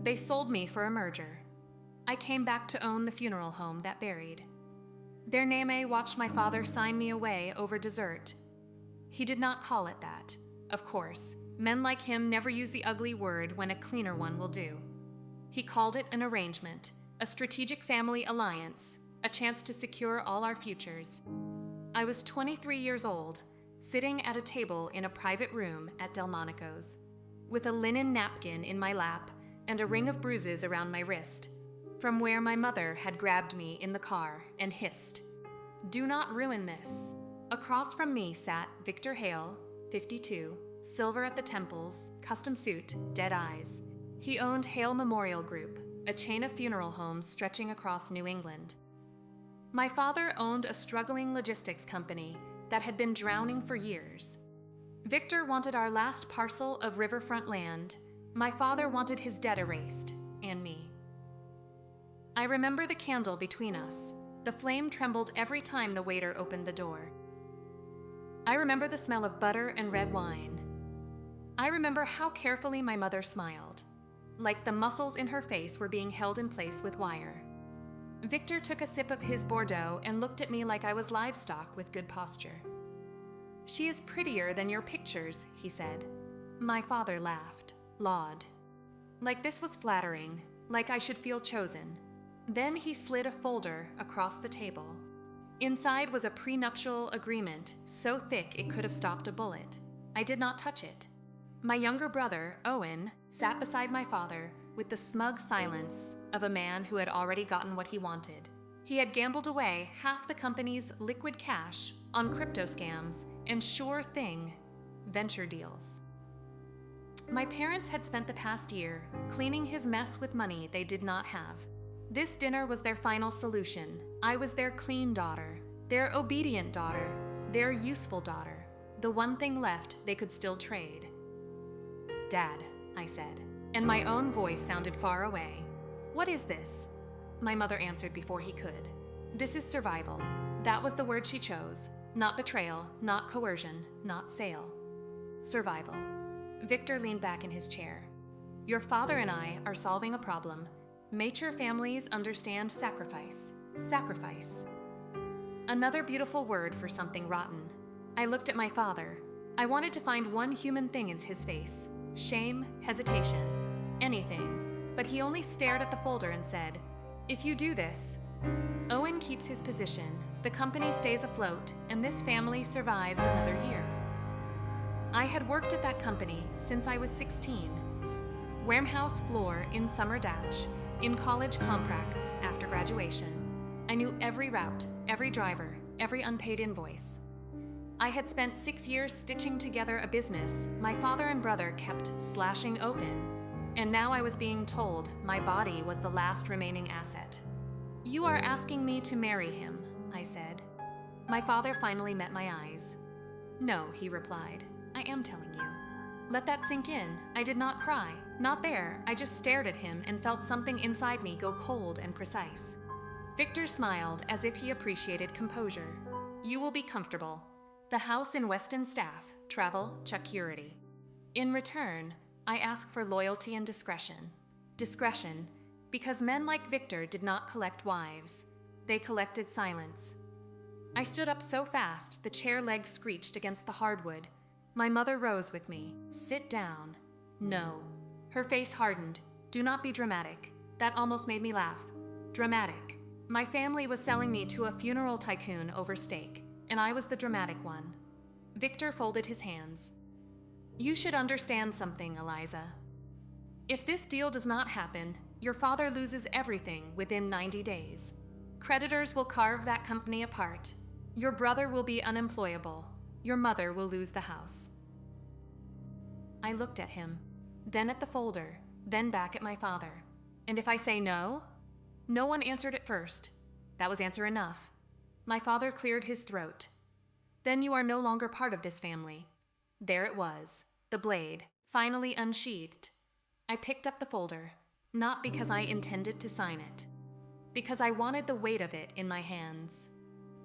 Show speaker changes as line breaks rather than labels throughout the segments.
They sold me for a merger. I came back to own the funeral home that buried. Their Neme watched my father sign me away over dessert. He did not call it that. Of course, men like him never use the ugly word when a cleaner one will do. He called it an arrangement, a strategic family alliance, a chance to secure all our futures. I was 23 years old, sitting at a table in a private room at Delmonico's, with a linen napkin in my lap and a ring of bruises around my wrist, from where my mother had grabbed me in the car and hissed, "Do not ruin this." Across from me sat Victor Hale, 52, silver at the temples, custom suit, dead eyes. He owned Hale Memorial Group, a chain of funeral homes stretching across New England. My father owned a struggling logistics company that had been drowning for years. Victor wanted our last parcel of riverfront land. My father wanted his debt erased, and me. I remember the candle between us. The flame trembled every time the waiter opened the door. I remember the smell of butter and red wine. I remember how carefully my mother smiled, like the muscles in her face were being held in place with wire. Victor took a sip of his Bordeaux and looked at me like I was livestock with good posture. "She is prettier than your pictures," he said. My father laughed, lawed. Like this was flattering, like I should feel chosen. Then he slid a folder across the table. Inside was a prenuptial agreement so thick it could have stopped a bullet. I did not touch it. My younger brother, Owen, sat beside my father with the smug silence of a man who had already gotten what he wanted. He had gambled away half the company's liquid cash on crypto scams and sure thing venture deals. My parents had spent the past year cleaning his mess with money they did not have. This dinner was their final solution. I was their clean daughter, their obedient daughter, their useful daughter, the one thing left they could still trade. "Dad," I said, and my own voice sounded far away. "What is this?" My mother answered before he could. "This is survival." That was the word she chose. Not betrayal, not coercion, not sale. Survival. Victor leaned back in his chair. "Your father and I are solving a problem. Mature families understand sacrifice. Sacrifice. Another beautiful word for something rotten. I looked at my father. I wanted to find one human thing in his face. Shame, hesitation, anything. But he only stared at the folder and said, "If you do this, Owen keeps his position, the company stays afloat, and this family survives another year." I had worked at that company since I was 16. Warehouse floor in summer Dutch, in college contracts after graduation. I knew every route, every driver, every unpaid invoice. I had spent 6 years stitching together a business my father and brother kept slashing open, and now I was being told my body was the last remaining asset. "You are asking me to marry him," I said. My father finally met my eyes. "No," he replied, "I am telling you." Let that sink in. I did not cry. Not there. I just stared at him and felt something inside me go cold and precise. Victor smiled as if he appreciated composure. "You will be comfortable. The house in Weston staff, travel, security. In return, I ask for loyalty and discretion. Discretion, because men like Victor did not collect wives. They collected silence." I stood up so fast the chair legs screeched against the hardwood. My mother rose with me. "Sit down." "No." Her face hardened. "Do not be dramatic." That almost made me laugh. Dramatic. My family was selling me to a funeral tycoon over steak, and I was the dramatic one. Victor folded his hands. "You should understand something, Eliza. If this deal does not happen, your father loses everything within 90 days. Creditors will carve that company apart. Your brother will be unemployable. Your mother will lose the house." I looked at him, then at the folder, then back at my father. "And if I say no?" No one answered at first. That was answer enough. My father cleared his throat. "Then you are no longer part of this family." There it was, the blade, finally unsheathed. I picked up the folder, not because I intended to sign it, because I wanted the weight of it in my hands.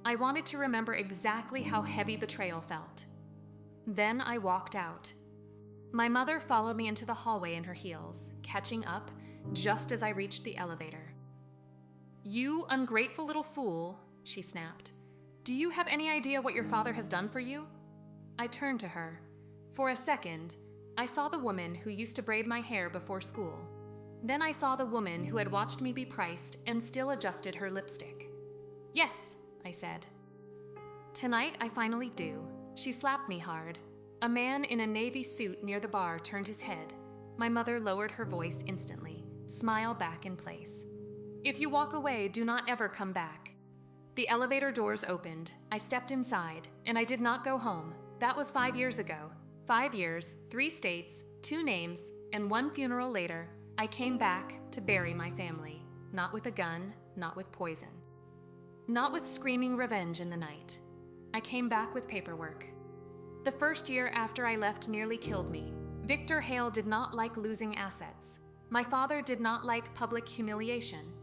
I wanted to remember exactly how heavy betrayal felt. Then I walked out. My mother followed me into the hallway in her heels. Catching up, just as I reached the elevator. "You ungrateful little fool," she snapped. "Do you have any idea what your father has done for you?" I turned to her. For a second, I saw the woman who used to braid my hair before school. Then I saw the woman who had watched me be priced and still adjusted her lipstick. "Yes," I said. "Tonight I finally do." She slapped me hard. A man in a navy suit near the bar turned his head. My mother lowered her voice instantly, smile back in place. "If you walk away, do not ever come back." The elevator doors opened. I stepped inside, and I did not go home. That was 5 years ago. 5 years, 3 states, 2 names, and 1 funeral later, I came back to bury my family. Not with a gun, not with poison. Not with screaming revenge in the night. I came back with paperwork. The first year after I left nearly killed me. Victor Hale did not like losing assets. My father did not like public humiliation.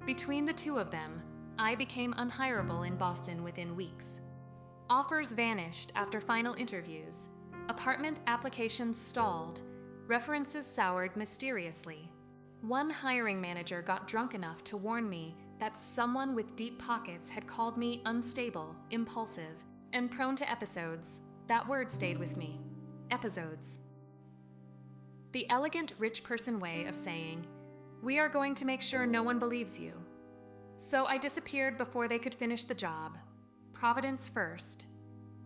Between the two of them, I became unhireable in Boston within weeks. Offers vanished after final interviews. Apartment applications stalled. References soured mysteriously. One hiring manager got drunk enough to warn me that someone with deep pockets had called me unstable, impulsive, and prone to episodes. That word stayed with me. Episodes. The elegant rich person way of saying, "We are going to make sure no one believes you." So I disappeared before they could finish the job. Providence first,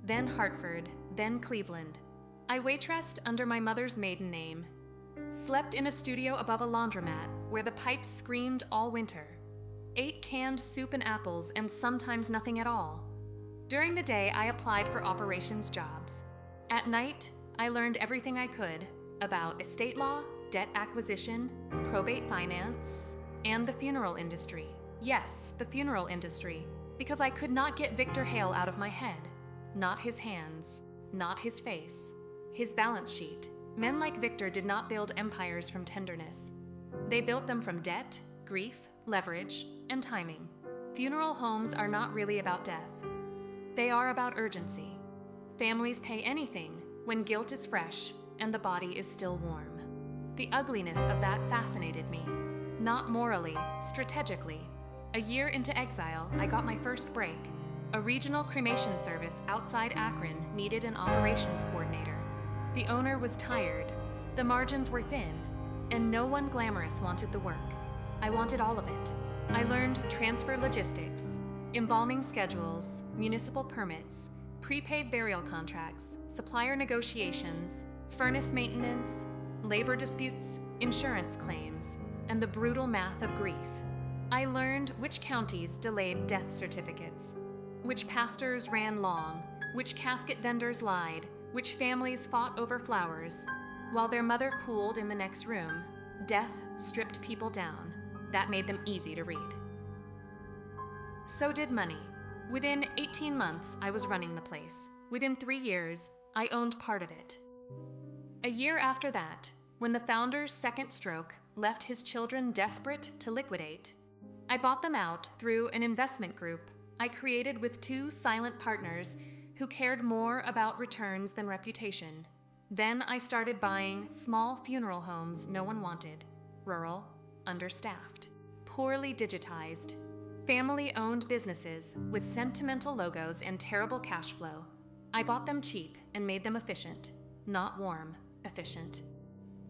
then Hartford, then Cleveland. I waitressed under my mother's maiden name. Slept in a studio above a laundromat where the pipes screamed all winter. Ate canned soup and apples and sometimes nothing at all. During the day, I applied for operations jobs. At night, I learned everything I could about estate law, debt acquisition, probate finance, and the funeral industry. Yes, the funeral industry, because I could not get Victor Hale out of my head. Not his hands, not his face, his balance sheet. Men like Victor did not build empires from tenderness. They built them from debt, grief, leverage, and timing. Funeral homes are not really about death. They are about urgency. Families pay anything when guilt is fresh and the body is still warm. The ugliness of that fascinated me. Not morally, strategically. A year into exile, I got my first break. A regional cremation service outside Akron needed an operations coordinator. The owner was tired, the margins were thin, and no one glamorous wanted the work. I wanted all of it. I learned transfer logistics, embalming schedules, municipal permits, prepaid burial contracts, supplier negotiations, furnace maintenance, labor disputes, insurance claims, and the brutal math of grief. I learned which counties delayed death certificates, which pastors ran long, which casket vendors lied, which families fought over flowers. While their mother cooled in the next room, death stripped people down. That made them easy to read. So did money. Within 18 months, I was running the place. Within 3 years, I owned part of it. A year after that, when the founder's second stroke left his children desperate to liquidate, I bought them out through an investment group I created with 2 silent partners who cared more about returns than reputation. Then I started buying small funeral homes no one wanted, rural, understaffed, poorly digitized, family-owned businesses with sentimental logos and terrible cash flow. I bought them cheap and made them efficient, not warm, efficient.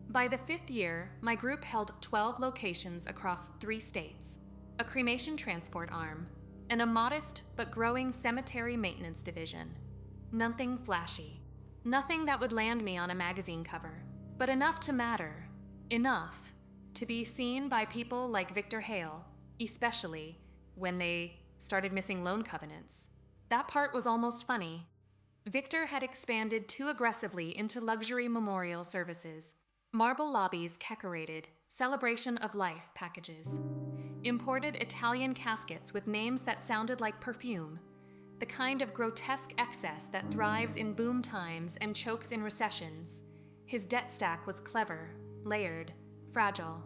By the 5th year, my group held 12 locations across 3 states, a cremation transport arm, and a modest but growing cemetery maintenance division. Nothing flashy. Nothing that would land me on a magazine cover, but enough to matter. Enough to be seen by people like Victor Hale, especially when they started missing loan covenants. That part was almost funny. Victor had expanded too aggressively into luxury memorial services, marble lobbies decorated, celebration of life packages, imported Italian caskets with names that sounded like perfume, the kind of grotesque excess that thrives in boom times and chokes in recessions. His debt stack was clever, layered, fragile.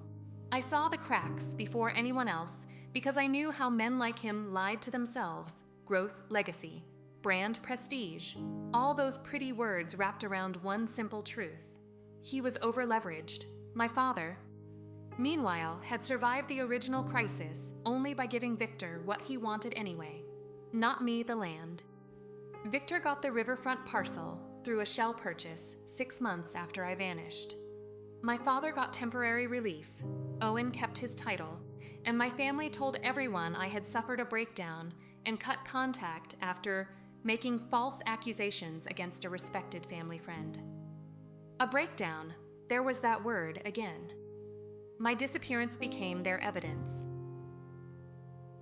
I saw the cracks before anyone else because I knew how men like him lied to themselves. Growth, legacy, brand, prestige, all those pretty words wrapped around one simple truth. He was over-leveraged. My father, Meanwhile, had survived the original crisis only by giving Victor what he wanted anyway. Not me, the land. Victor got the riverfront parcel through a shell purchase 6 months after I vanished. My father got temporary relief, Owen kept his title, and my family told everyone I had suffered a breakdown and cut contact after making false accusations against a respected family friend. A breakdown, there was that word again. My disappearance became their evidence.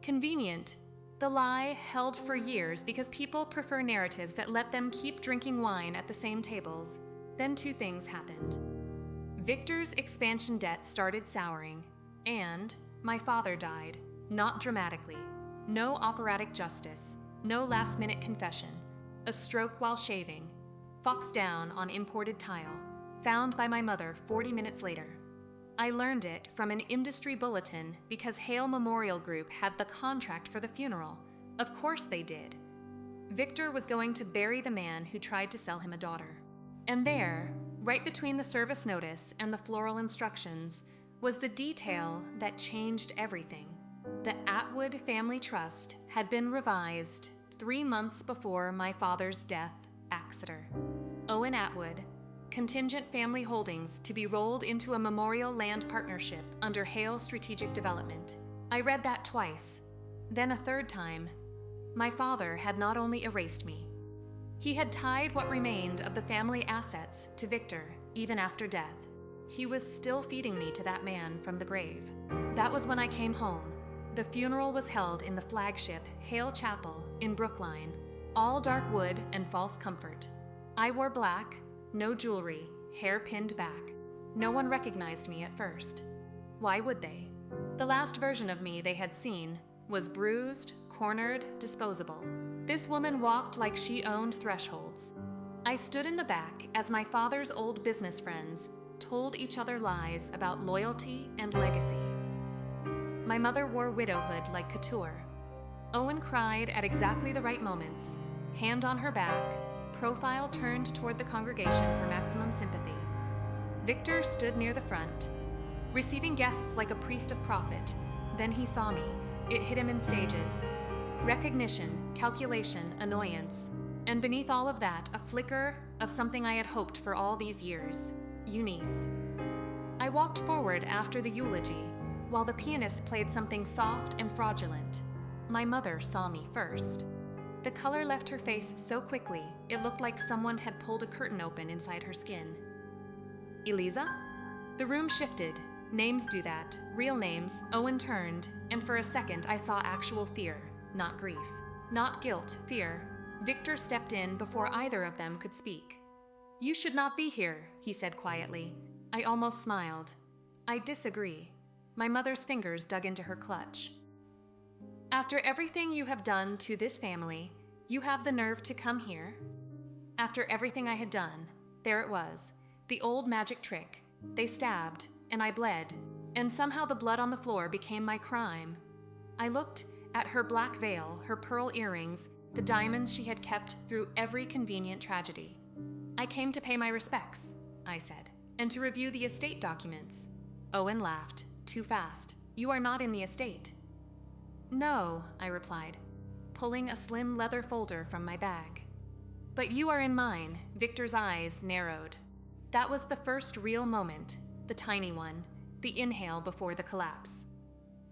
Convenient, the lie held for years because people prefer narratives that let them keep drinking wine at the same tables. Then 2 things happened. Victor's expansion debt started souring, and my father died, not dramatically. No operatic justice, no last-minute confession, a stroke while shaving, fox down on imported tile, found by my mother 40 minutes later. I learned it from an industry bulletin because Hale Memorial Group had the contract for the funeral. Of course they did. Victor was going to bury the man who tried to sell him a daughter. And there, right between the service notice and the floral instructions, was the detail that changed everything. The Atwood Family Trust had been revised 3 months before my father's death, Exeter. Owen Atwood, contingent family holdings to be rolled into a memorial land partnership under Hale Strategic Development. I read that twice. Then a 3rd time. My father had not only erased me. He had tied what remained of the family assets to Victor, even after death. He was still feeding me to that man from the grave. That was when I came home. The funeral was held in the flagship Hale Chapel in Brookline, all dark wood and false comfort. I wore black, no jewelry, hair pinned back. No one recognized me at first. Why would they? The last version of me they had seen was bruised, cornered, disposable. This woman walked like she owned thresholds. I stood in the back as my father's old business friends told each other lies about loyalty and legacy. My mother wore widowhood like couture. Owen cried at exactly the right moments, hand on her back, profile turned toward the congregation for maximum sympathy. Victor stood near the front, receiving guests like a priest of prophet. Then he saw me. It hit him in stages. Recognition, calculation, annoyance, and beneath all of that, a flicker of something I had hoped for all these years. Eunice. I walked forward after the eulogy, while the pianist played something soft and fraudulent. My mother saw me first. The color left her face so quickly, it looked like someone had pulled a curtain open inside her skin. Eliza? The room shifted. Names do that. Real names. Owen turned, and for a second I saw actual fear, not grief. Not guilt, fear. Victor stepped in before either of them could speak. You should not be here, he said quietly. I almost smiled. I disagree. My mother's fingers dug into her clutch. After everything you have done to this family, you have the nerve to come here? After everything I had done, there it was, the old magic trick. They stabbed, and I bled, and somehow the blood on the floor became my crime. I looked at her black veil, her pearl earrings, the diamonds she had kept through every convenient tragedy. I came to pay my respects, I said, and to review the estate documents. Owen laughed, too fast. You are not in the estate. No, I replied, pulling a slim leather folder from my bag. But you are in mine. Victor's eyes narrowed. That was the first real moment, the tiny one, the inhale before the collapse.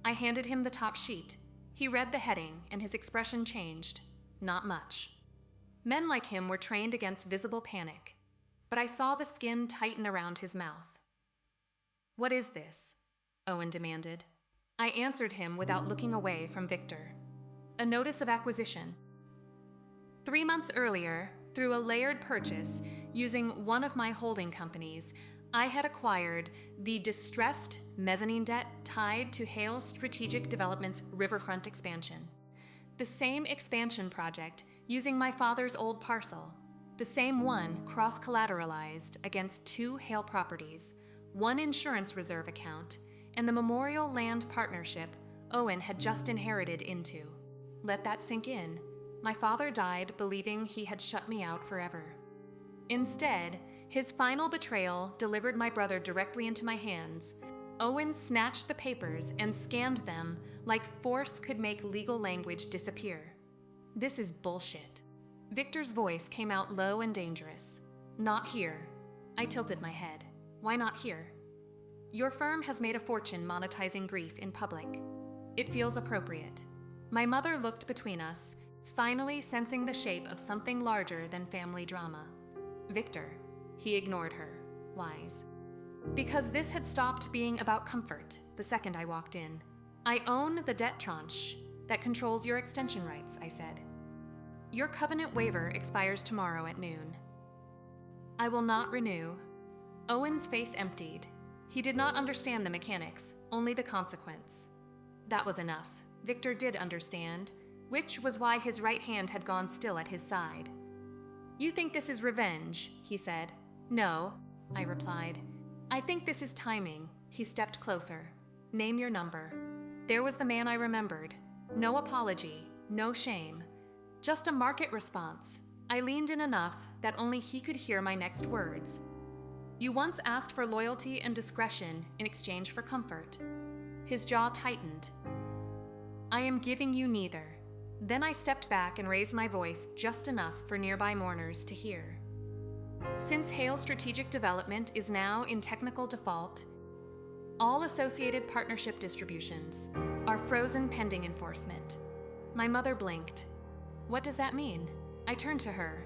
I handed him the top sheet. He read the heading, and his expression changed. Not much. Men like him were trained against visible panic, but I saw the skin tighten around his mouth. What is this? Owen demanded. I answered him without looking away from Victor. A notice of acquisition. 3 months earlier, through a layered purchase, using one of my holding companies, I had acquired the distressed mezzanine debt tied to Hale Strategic Development's riverfront expansion. The same expansion project using my father's old parcel, the same one cross-collateralized against 2 Hale properties, 1 insurance reserve account, and the Memorial Land Partnership Owen had just inherited into. Let that sink in. My father died believing he had shut me out forever. Instead, his final betrayal delivered my brother directly into my hands, Owen snatched the papers and scanned them like force could make legal language disappear. This is bullshit. Victor's voice came out low and dangerous. Not here. I tilted my head. Why not here? Your firm has made a fortune monetizing grief in public. It feels appropriate. My mother looked between us, finally sensing the shape of something larger than family drama. Victor. He ignored her. Wise. Because this had stopped being about comfort the second I walked in. I own the debt tranche that controls your extension rights, I said. Your covenant waiver expires tomorrow at noon. I will not renew. Owen's face emptied. He did not understand the mechanics, only the consequence. That was enough. Victor did understand, which was why his right hand had gone still at his side. You think this is revenge, he said. No, I replied. I think this is timing. He stepped closer. Name your number. There was the man I remembered. No apology, no shame. Just a market response. I leaned in enough that only he could hear my next words. You once asked for loyalty and discretion in exchange for comfort. His jaw tightened. I am giving you neither. Then I stepped back and raised my voice just enough for nearby mourners to hear. Since Hale Strategic Development is now in technical default, all associated partnership distributions are frozen pending enforcement. My mother blinked. What does that mean? I turned to her.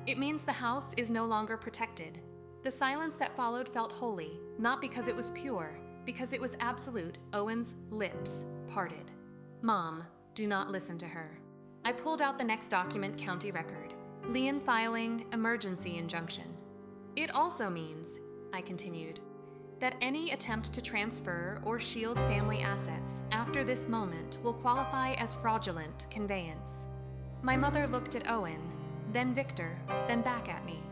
It means the house is no longer protected. The silence that followed felt holy, not because it was pure, because it was absolute. Owen's lips parted. Mom, do not listen to her. I pulled out the next document county record. Lien filing, emergency injunction. It also means, I continued, that any attempt to transfer or shield family assets after this moment will qualify as fraudulent conveyance. My mother looked at Owen, then Victor, then back at me.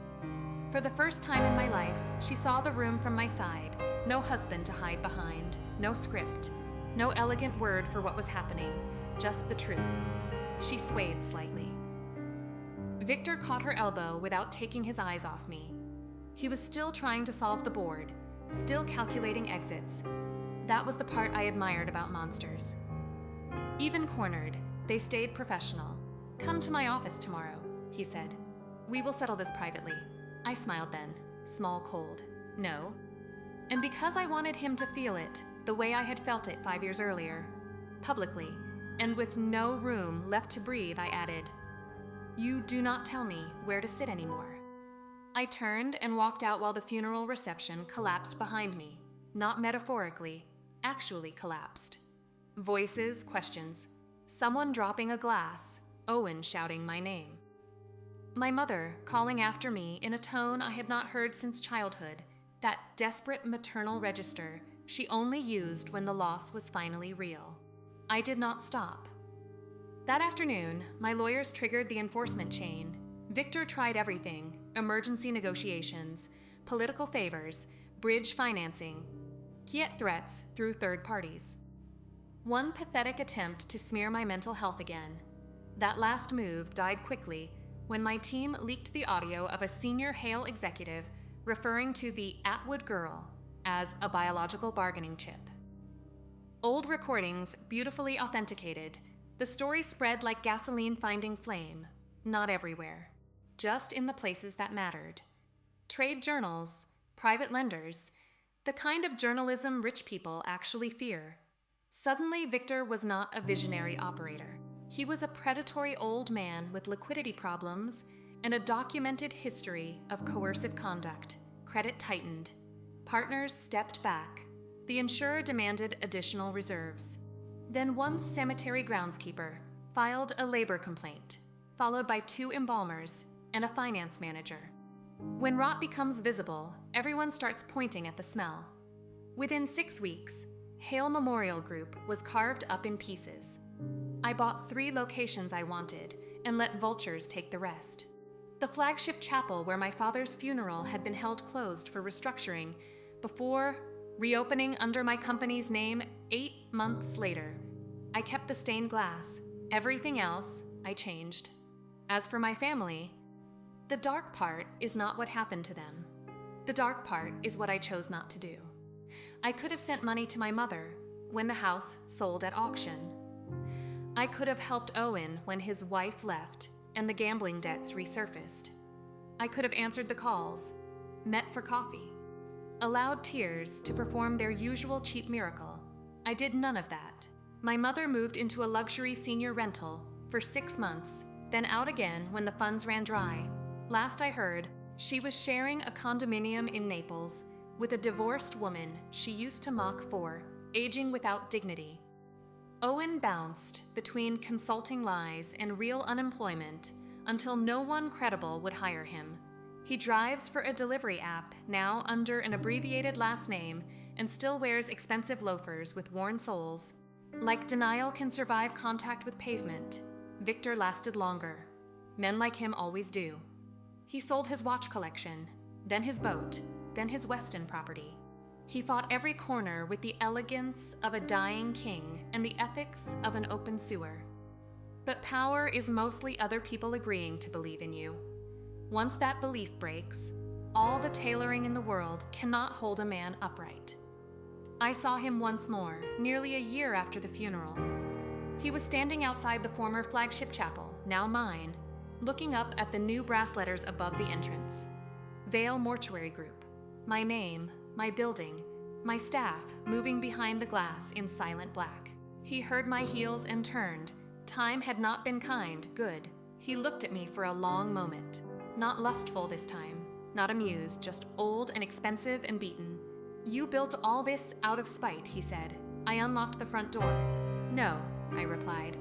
For the first time in my life, she saw the room from my side. No husband to hide behind, no script, no elegant word for what was happening, just the truth. She swayed slightly. Victor caught her elbow without taking his eyes off me. He was still trying to solve the board, still calculating exits. That was the part I admired about monsters. Even cornered, they stayed professional. Come to my office tomorrow, he said. We will settle this privately. I smiled then, small cold. No. And because I wanted him to feel it the way I had felt it 5 years earlier, publicly, and with no room left to breathe, I added, you do not tell me where to sit anymore. I turned and walked out while the funeral reception collapsed behind me. Not metaphorically, actually collapsed. Voices, questions, someone dropping a glass, Owen shouting my name. My mother calling after me in a tone I had not heard since childhood, that desperate maternal register she only used when the loss was finally real. I did not stop. That afternoon, my lawyers triggered the enforcement chain. Victor tried everything: emergency negotiations, political favors, bridge financing, yet threats through third parties. One pathetic attempt to smear my mental health again. That last move died quickly when my team leaked the audio of a senior Hale executive referring to the Atwood girl as a biological bargaining chip. Old recordings beautifully authenticated. The story spread like gasoline finding flame, not everywhere, just in the places that mattered. Trade journals, private lenders, the kind of journalism rich people actually fear. Suddenly, Victor was not a visionary operator. He was a predatory old man with liquidity problems and a documented history of coercive conduct. Credit tightened. Partners stepped back. The insurer demanded additional reserves. Then one cemetery groundskeeper filed a labor complaint, followed by 2 embalmers and a finance manager. When rot becomes visible, everyone starts pointing at the smell. Within 6 weeks, Hale Memorial Group was carved up in pieces. I bought 3 locations I wanted and let vultures take the rest. The flagship chapel where my father's funeral had been held closed for restructuring before reopening under my company's name 8 months later. I kept the stained glass. Everything else I changed. As for my family, the dark part is not what happened to them. The dark part is what I chose not to do. I could have sent money to my mother when the house sold at auction. I could have helped Owen when his wife left and the gambling debts resurfaced. I could have answered the calls, met for coffee, allowed tears to perform their usual cheap miracle. I did none of that. My mother moved into a luxury senior rental for 6 months, then out again when the funds ran dry. Last I heard, she was sharing a condominium in Naples with a divorced woman she used to mock for aging without dignity. Owen bounced between consulting lies and real unemployment until no one credible would hire him. He drives for a delivery app now under an abbreviated last name and still wears expensive loafers with worn soles. Like denial can survive contact with pavement, Victor lasted longer. Men like him always do. He sold his watch collection, then his boat, then his Weston property. He fought every corner with the elegance of a dying king and the ethics of an open sewer. But power is mostly other people agreeing to believe in you. Once that belief breaks, all the tailoring in the world cannot hold a man upright. I saw him once more, nearly a year after the funeral. He was standing outside the former flagship chapel, now mine, looking up at the new brass letters above the entrance. Vale Mortuary Group. My name, my building, my staff moving behind the glass in silent black. He heard my heels and turned. Time had not been kind, good. He looked at me for a long moment. Not lustful this time, not amused, just old and expensive and beaten. You built all this out of spite, he said. I unlocked the front door. No, I replied.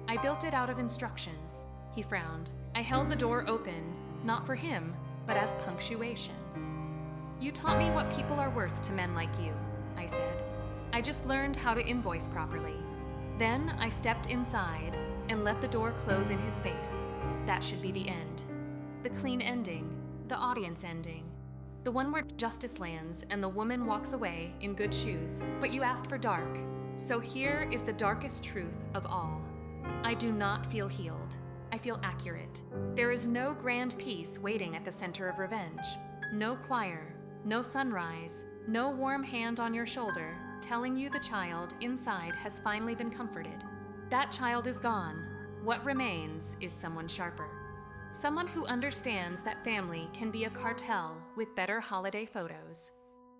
I built it out of instructions. He frowned. I held the door open, not for him, but as punctuation. You taught me what people are worth to men like you, I said. I just learned how to invoice properly. Then I stepped inside and let the door close in his face. That should be the end. The clean ending, the audience ending. The one where justice lands and the woman walks away in good shoes. But you asked for dark, so here is the darkest truth of all. I do not feel healed. I feel accurate. There is no grand peace waiting at the center of revenge. No choir, no sunrise, no warm hand on your shoulder telling you the child inside has finally been comforted. That child is gone. What remains is someone sharper. Someone who understands that family can be a cartel with better holiday photos.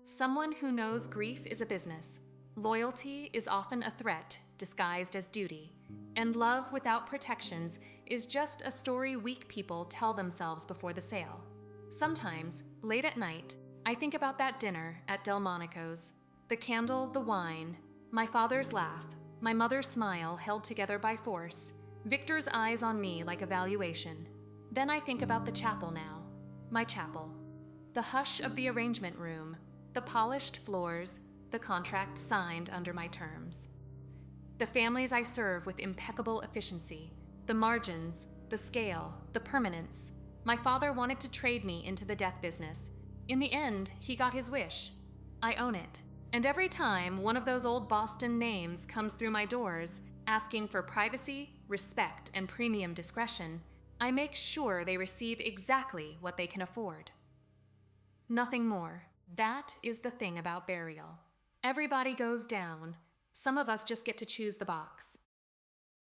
Someone who knows grief is a business. Loyalty is often a threat disguised as duty. And love without protections is just a story weak people tell themselves before the sale. Sometimes, late at night, I think about that dinner at Delmonico's. The candle, the wine, my father's laugh, my mother's smile held together by force, Victor's eyes on me like evaluation. Then I think about the chapel now, my chapel. The hush of the arrangement room, the polished floors, the contract signed under my terms. The families I serve with impeccable efficiency, the margins, the scale, the permanence. My father wanted to trade me into the death business. In the end, he got his wish. I own it. And every time one of those old Boston names comes through my doors, asking for privacy, respect, and premium discretion, I make sure they receive exactly what they can afford. Nothing more. That is the thing about burial. Everybody goes down. Some of us just get to choose the box.